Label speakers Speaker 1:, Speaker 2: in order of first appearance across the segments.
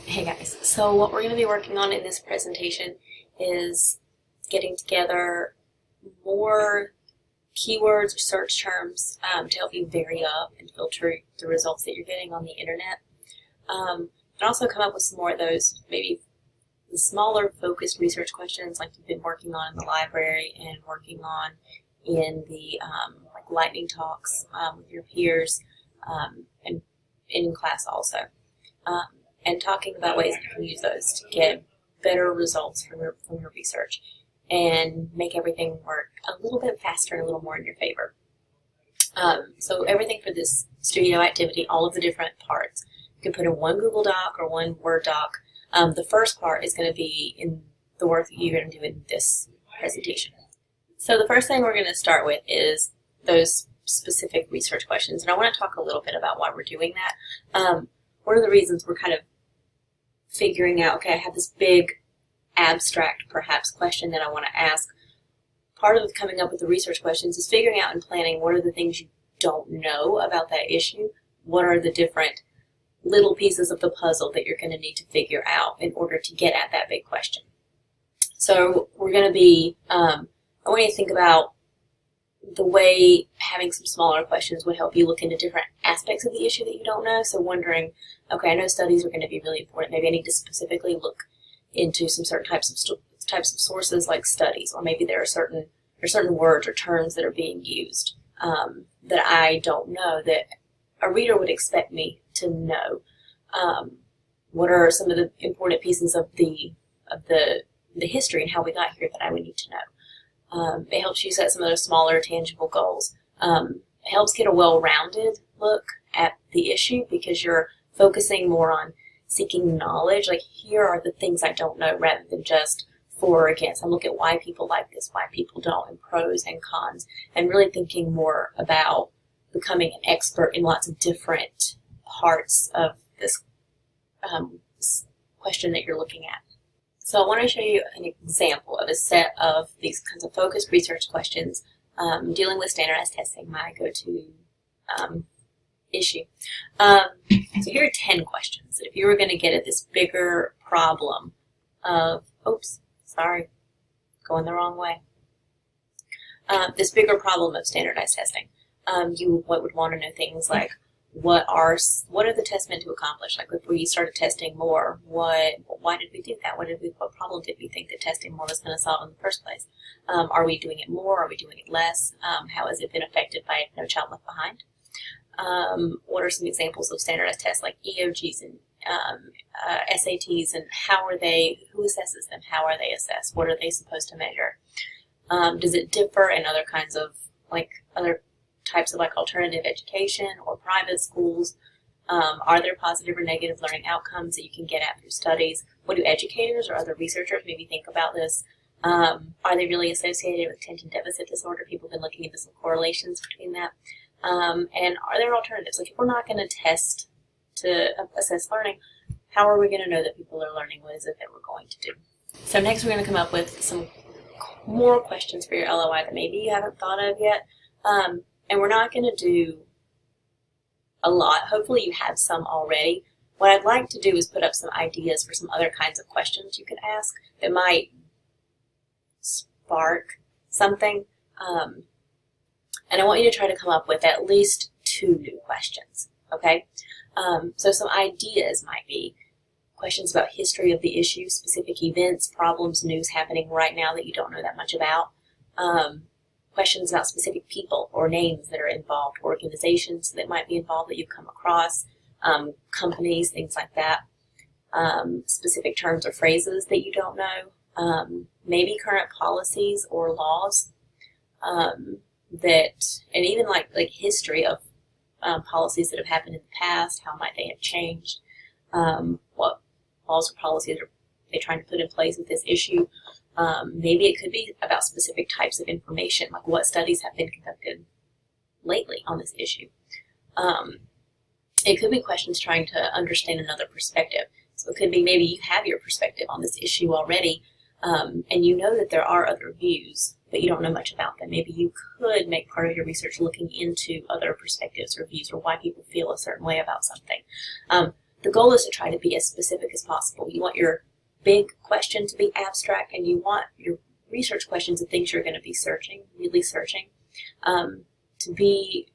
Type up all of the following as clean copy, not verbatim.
Speaker 1: Hey guys, so what we're going to be working on in this presentation is getting together more keywords or search terms to help you vary up and filter the results that you're getting on the internet. And also come up with some more of those maybe the smaller focused research questions like you've been working on in the library and working on in the like lightning talks with your peers and in class also. And talking about ways that you can use those to get better results from your research and make everything work a little bit faster and a little more in your favor. So everything for this studio activity, all of the different parts, you can put in one Google Doc or one Word doc. The first part is going to be in the work that you're going to do in this presentation. So the first thing we're going to start with is those specific research questions, and I want to talk a little bit about why we're doing that. One of the reasons we're kind of figuring out, okay, I have this big abstract perhaps question that I want to ask. Part of coming up with the research questions is figuring out and planning what are the things you don't know about that issue, what are the different little pieces of the puzzle that you're going to need to figure out in order to get at that big question. So we're going to be, I want you to think about the way having some smaller questions would help you look into different aspects of the issue that you don't know. So wondering, okay, I know studies are going to be really important. Maybe I need to specifically look into some certain types of sources like studies, or maybe there are certain words or terms that are being used that I don't know that a reader would expect me to know. What are some of the important pieces of the history and how we got here that I would need to know? It helps you set some of those smaller, tangible goals. It helps get a well-rounded look at the issue because you're focusing more on seeking knowledge. Like, here are the things I don't know, rather than just for or against. I'm looking at why people like this, why people don't, and pros and cons, and really thinking more about becoming an expert in lots of different parts of this question that you're looking at. So I want to show you an example of a set of these kinds of focused research questions dealing with standardized testing, my go-to issue. So here are 10 questions. If you were going to get at this bigger problem of, oops, sorry, going the wrong way. This bigger problem of standardized testing, you would want to know things like, what are the tests meant to accomplish? Like, if we started testing more, why did we do that? What problem did we think that testing more was going to solve in the first place? Are we doing it more? Are we doing it less? How has it been affected by No Child Left Behind? What are some examples of standardized tests like EOGs and SATs, and who assesses them? How are they assessed? What are they supposed to measure? Does it differ in other kinds of, other types of alternative education or private schools? Are there positive or negative learning outcomes that you can get at through studies? What do educators or other researchers maybe think about this? Are they really associated with attention deficit disorder? People have been looking into some correlations between that. And are there alternatives? Like, if we're not going to test to assess learning, how are we going to know that people are learning? What is it that we're going to do? So next we're going to come up with some more questions for your LOI that maybe you haven't thought of yet. And we're not going to do a lot. Hopefully you have some already. What I'd like to do is put up some ideas for some other kinds of questions you could ask that might spark something. And I want you to try to come up with at least 2 new questions, okay? So some ideas might be questions about history of the issue, specific events, problems, news happening right now that you don't know that much about. Questions about specific people or names that are involved, organizations that might be involved that you've come across, companies, things like that. Specific terms or phrases that you don't know. Maybe current policies or laws and even like history of policies that have happened in the past. How might they have changed? What laws or policies are they trying to put in place with this issue? Maybe it could be about specific types of information, like what studies have been conducted lately on this issue. It could be questions trying to understand another perspective. So it could be maybe you have your perspective on this issue already, and you know that there are other views, but you don't know much about them. Maybe you could make part of your research looking into other perspectives or views or why people feel a certain way about something. the goal is to try to be as specific as possible. You want your big question to be abstract, and you want your research questions and things you're going to be searching, really searching, to be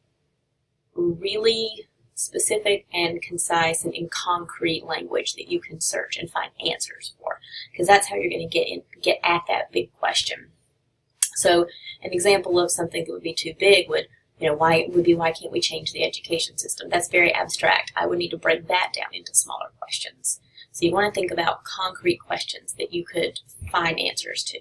Speaker 1: really specific and concise and in concrete language that you can search and find answers for, because that's how you're going to get at that big question. So an example of something that would be too big would, why can't we change the education system? That's very abstract. I would need to break that down into smaller questions. So you want to think about concrete questions that you could find answers to.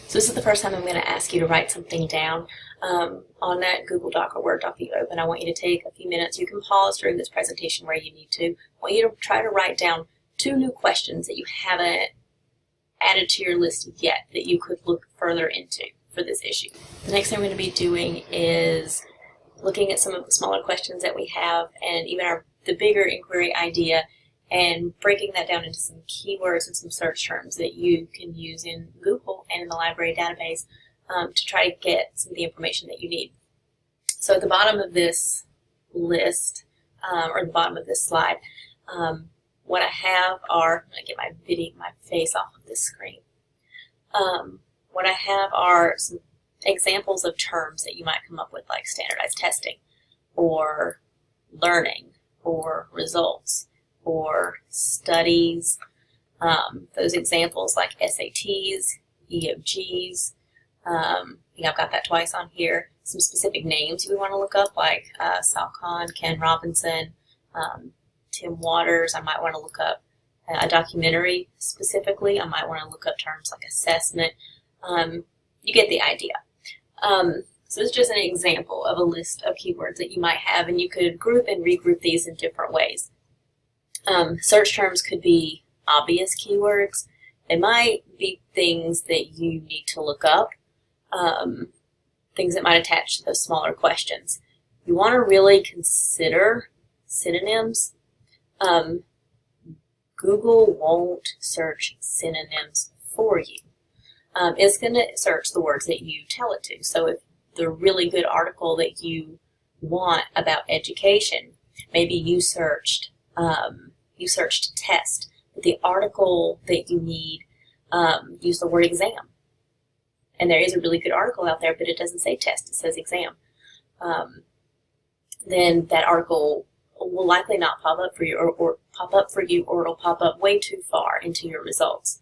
Speaker 1: So this is the first time I'm going to ask you to write something down on that Google Doc or Word doc that you open. I want you to take a few minutes. You can pause during this presentation where you need to. I want you to try to write down 2 new questions that you haven't added to your list yet that you could look further into for this issue. The next thing we're going to be doing is looking at some of the smaller questions that we have and even the bigger inquiry idea, and breaking that down into some keywords and some search terms that you can use in Google and in the library database to try to get some of the information that you need. So at the bottom of this list, or the bottom of this slide, what I have are, I'm going to get my face off of this screen. What I have are some examples of terms that you might come up with, like standardized testing, or learning, or results, or studies. Those examples like SATs, EOGs. I think I've got that twice on here. Some specific names you would want to look up, like Sal Khan, Ken Robinson, Tim Waters. I might want to look up a documentary specifically. I might want to look up terms like assessment. You get the idea. So it's just an example of a list of keywords that you might have, and you could group and regroup these in different ways. Search terms could be obvious keywords. They might be things that you need to look up, things that might attach to those smaller questions. You want to really consider synonyms. Google won't search synonyms for you. It's going to search the words that you tell it to. So if the really good article that you want about education, maybe you searched test, but the article that you need used the word exam. And there is a really good article out there, but it doesn't say test, it says exam. Then that article will likely not pop up for you, or pop up for you, or it'll pop up way too far into your results.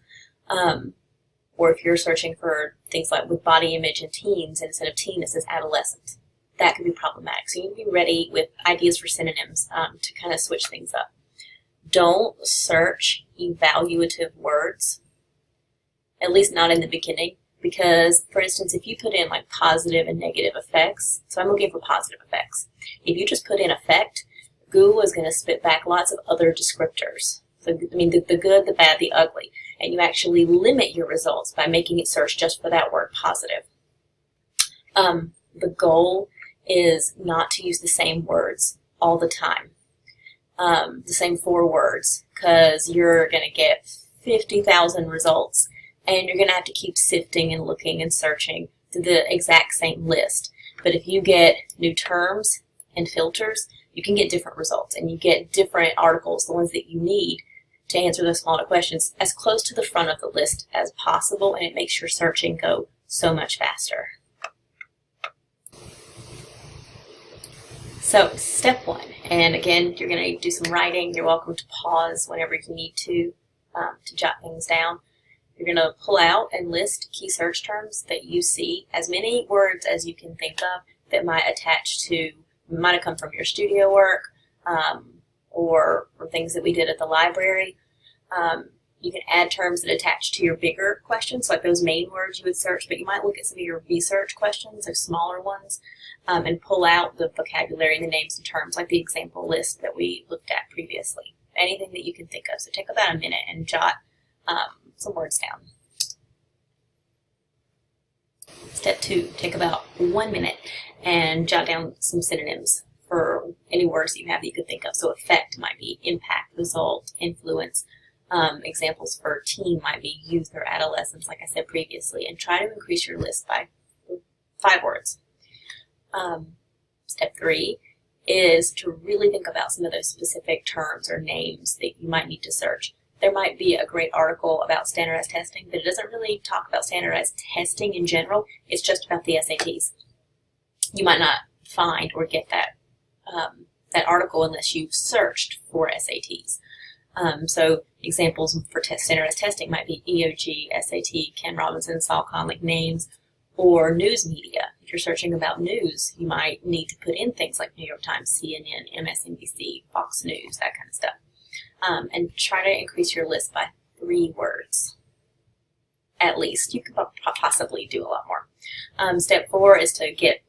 Speaker 1: Or if you're searching for things like with body image in teens, and instead of teen it says adolescent, that could be problematic. So you need to be ready with ideas for synonyms to kind of switch things up. Don't search evaluative words, at least not in the beginning, because, for instance, if you put in like positive and negative effects, so I'm looking for positive effects. If you just put in effect, Google is going to spit back lots of other descriptors. So, I mean, the good, the bad, the ugly. And you actually limit your results by making it search just for that word positive. The goal is not to use the same words all the time. The same 4 words, because you're going to get 50,000 results, and you're going to have to keep sifting and looking and searching through the exact same list. But if you get new terms and filters, you can get different results, and you get different articles, the ones that you need to answer those smaller questions, as close to the front of the list as possible, and it makes your searching go so much faster. So, step 1, and again, you're going to do some writing. You're welcome to pause whenever you need to jot things down. You're going to pull out and list key search terms that you see, as many words as you can think of that might attach to, might have come from your studio work, or from things that we did at the library. You can add terms that attach to your bigger questions, like those main words you would search, but you might look at some of your research questions, those smaller ones, and pull out the vocabulary and the names and terms, like the example list that we looked at previously. Anything that you can think of. So take about a minute and jot some words down. Step 2, take about 1 minute and jot down some synonyms for any words that you have that you could think of. So effect might be impact, result, influence. Examples for teen might be youth or adolescence, like I said previously, and try to increase your list by 5 words. Step 3 is to really think about some of those specific terms or names that you might need to search. There might be a great article about standardized testing, but it doesn't really talk about standardized testing in general. It's just about the SATs. You might not find or get that that article unless you've searched for SATs. So examples for standardized testing might be EOG, SAT, Ken Robinson, Solcon, like names, or news media. If you're searching about news, you might need to put in things like New York Times, CNN, MSNBC, Fox News, that kind of stuff. And try to increase your list by 3 words, at least. You could possibly do a lot more. Step 4 is to get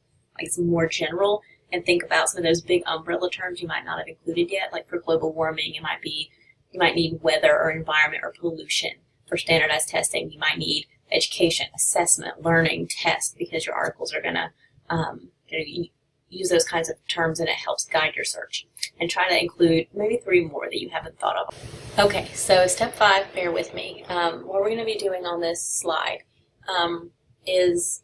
Speaker 1: some more general and think about some of those big umbrella terms you might not have included yet. Like for global warming, you might need weather or environment or pollution. For standardized testing, you might need education, assessment, learning, test, because your articles are going to use those kinds of terms, and it helps guide your search. And try to include maybe 3 more that you haven't thought of. Okay, so step 5, bear with me. What we're going to be doing on this slide is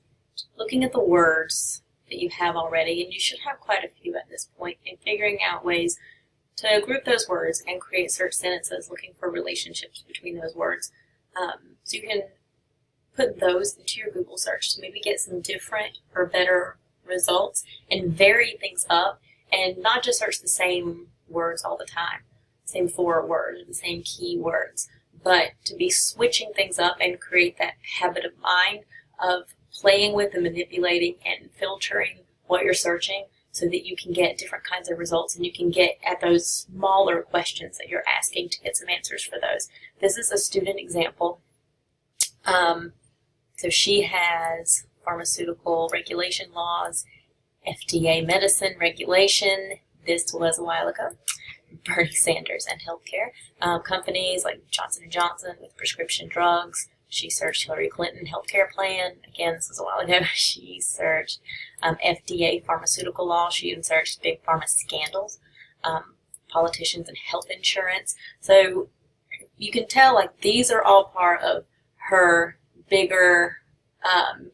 Speaker 1: looking at the words that you have already, and you should have quite a few at this point, and figuring out ways to group those words and create search sentences looking for relationships between those words. So you can put those into your Google search to maybe get some different or better results and vary things up, and not just search the same words all the time, same 4 words, the same keywords, but to be switching things up and create that habit of mind of playing with and manipulating and filtering what you're searching so that you can get different kinds of results, and you can get at those smaller questions that you're asking to get some answers for those. This is a student example. So she has pharmaceutical regulation laws, FDA medicine regulation. This was a while ago. Bernie Sanders and healthcare. Companies like Johnson & Johnson with prescription drugs. She searched Hillary Clinton healthcare plan. Again, this was a while ago. She searched FDA pharmaceutical law. She even searched big pharma scandals, politicians and health insurance. So you can tell these are all part of her bigger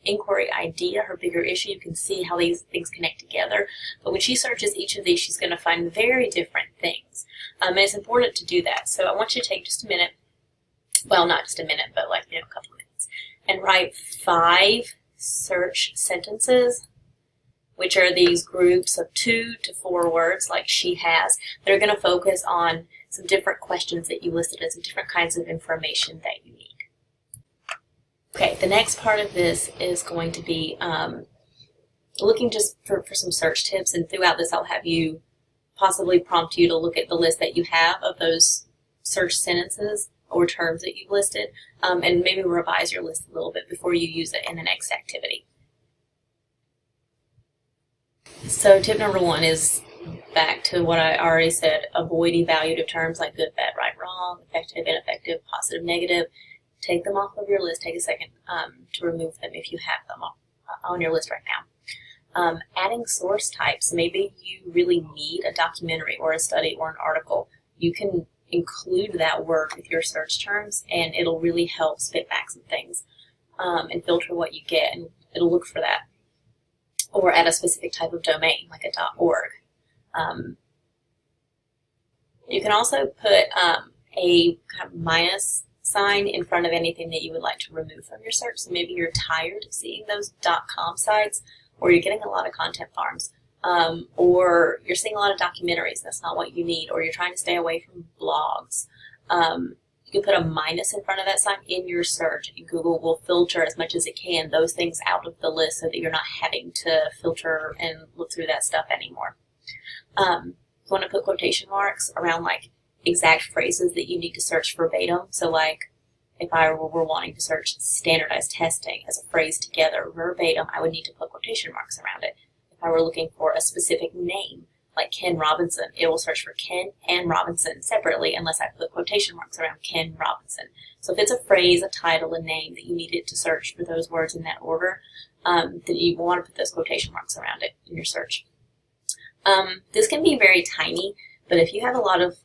Speaker 1: inquiry idea, her bigger issue. You can see how these things connect together. But when she searches each of these, she's going to find very different things. And it's important to do that. So I want you to take just a minute, well, not just a minute, but a couple of minutes, and write 5 search sentences, which are these groups of 2 to 4 words like she has. They're going to focus on some different questions that you listed as some different kinds of information that you need. Okay, the next part of this is going to be looking just for some search tips, and throughout this I'll have you possibly prompt you to look at the list that you have of those search sentences or terms that you've listed, and maybe revise your list a little bit before you use it in the next activity. So tip number 1 is back to what I already said: avoid evaluative terms like good, bad, right, wrong, effective, ineffective, positive, negative. Take them off of your list. Take a second to remove them if you have them on your list right now. Adding source types. Maybe you really need a documentary or a study or an article. You can include that word with your search terms, and it'll really help spit back some things and filter what you get, and it'll look for that. Or add a specific type of domain, like a .org. You can also put a kind of minus sign in front of anything that you would like to remove from your search. So maybe you're tired of seeing those .com sites, or you're getting a lot of content farms, or you're seeing a lot of documentaries. That's not what you need, or you're trying to stay away from blogs. You can put a minus in front of that sign in your search, and Google will filter as much as it can those things out of the list so that you're not having to filter and look through that stuff anymore. You want to put quotation marks around exact phrases that you need to search verbatim. So if I were wanting to search standardized testing as a phrase together verbatim, I would need to put quotation marks around it. If I were looking for a specific name, like Ken Robinson, it will search for Ken and Robinson separately unless I put quotation marks around Ken Robinson. So if it's a phrase, a title, a name that you needed to search for those words in that order, then you want to put those quotation marks around it in your search. This can be very tiny, but if you have a lot of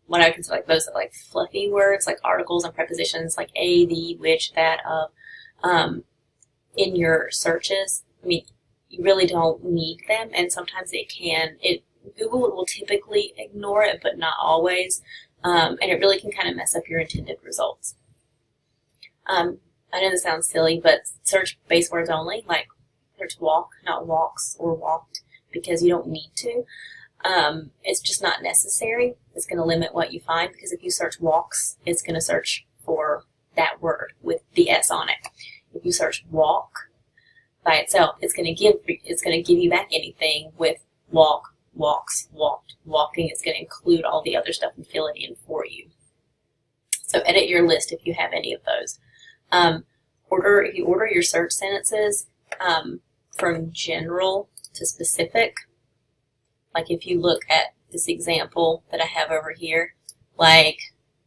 Speaker 1: what I consider those fluffy words, like articles and prepositions, like a, the, which, that, of, in your searches, you really don't need them, and sometimes Google will typically ignore it, but not always, and it really can kind of mess up your intended results. I know this sounds silly, but search base words only, like search walk, not walks or walked, because you don't need to. It's just not necessary. It's going to limit what you find, because if you search walks, it's going to search for that word with the S on it. If you search walk by itself, it's going to give you back anything with walk, walks, walked, walking. It's going to include all the other stuff and fill it in for you. So edit your list if you have any of those. If you order your search sentences from general to specific, like if you look at this example that I have over here, like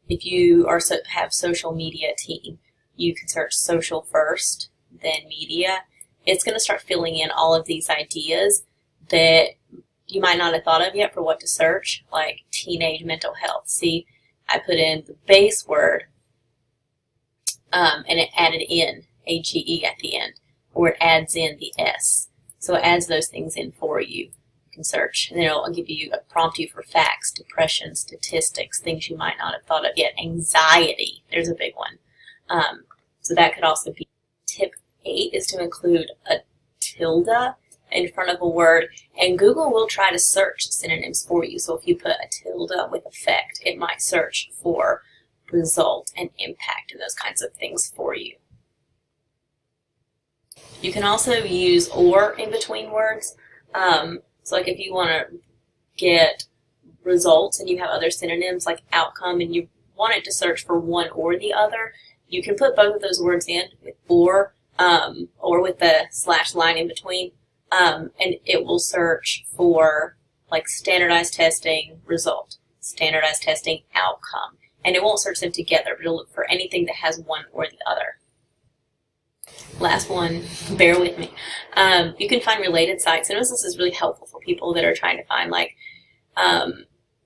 Speaker 1: if you have social media team, you can search social first, then media. It's going to start filling in all of these ideas that you might not have thought of yet for what to search, like teenage mental health. See, I put in the base word, and it added in AGE at the end, or it adds in the S. So it adds those things in for you. You can search, and then it'll prompt you for facts, depression, statistics, things you might not have thought of yet. Anxiety, there's a big one. So that could also be. Tip 8 is to include a tilde in front of a word, and Google will try to search synonyms for you. So if you put a tilde with effect, it might search for result and impact and those kinds of things for you. You can also use or in between words. So like if you want to get results and you have other synonyms like outcome and you want it to search for one or the other, you can put both of those words in with or with the / line in between, and it will search for like standardized testing result, standardized testing outcome. And it won't search them together, but it'll look for anything that has one or the other. Last one, bear with me. You can find related sites, and this is really helpful for people that are trying to find like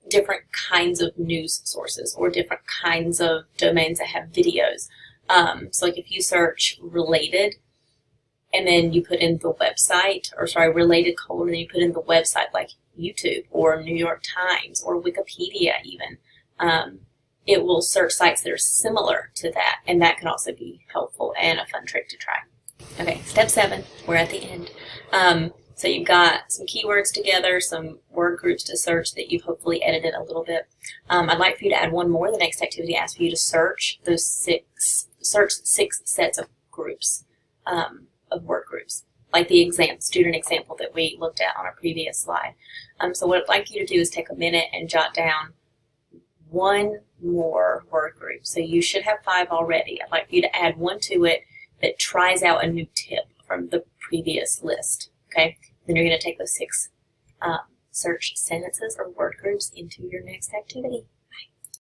Speaker 1: different kinds of news sources or different kinds of domains that have videos. So like if you search related, and then you put in the website, related : and then you put in the website like YouTube or New York Times or Wikipedia even. It will search sites that are similar to that, and that can also be helpful and a fun trick to try. Okay, step 7, we're at the end. So you've got some keywords together, some word groups to search that you've hopefully edited a little bit. I'd like for you to add one more. The next activity asks for you to search 6 sets of groups, of word groups, like the student example that we looked at on a previous slide. So what I'd like you to do is take a minute and jot down one more word group. So you should have 5 already. I'd like for you to add one to it that tries out a new tip from the previous list. Okay? Then you're going to take those 6 search sentences or word groups into your next activity.